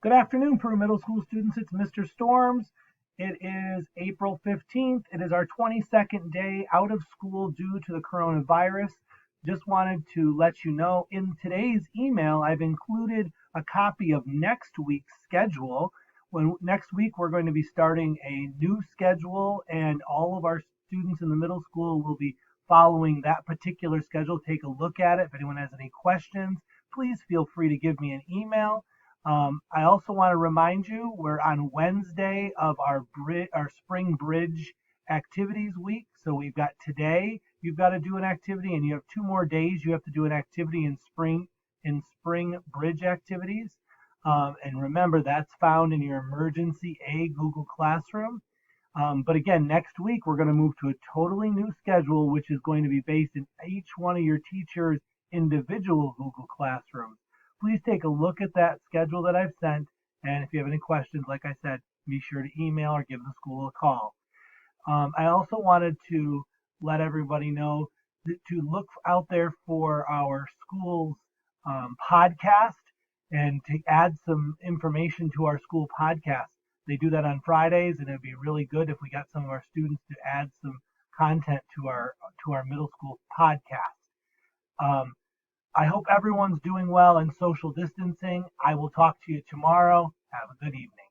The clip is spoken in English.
Good afternoon, Peru Middle School students. It's Mr. Storms. It is April 15th. It is our 22nd day out of school due to the coronavirus. Just wanted to let you know in today's email, I've included a copy of next week's schedule. When next week we're going to be starting a new schedule, and all of our students in the middle school will be following that particular schedule. Take a look at it. If anyone has any questions, please feel free to give me an email. I also want to remind you we're on Wednesday of our spring bridge activities week. So we've got today you've got to do an activity, and you have 2 more days you have to do an activity in spring bridge activities. And remember that's found in your emergency A Google Classroom. But again, next week we're going to move to a totally new schedule, which is going to be based in each one of your teachers' individual Google Classrooms. Please take a look at that schedule that I've sent. And if you have any questions, like I said, be sure to email or give the school a call. I also wanted to let everybody know to look out there for our school's podcast and to add some information to our school podcast. They do that on Fridays, and it'd be really good if we got some of our students to add some content to our middle school podcast. Um, I hope everyone's doing well in social distancing. I will talk to you tomorrow. Have a good evening.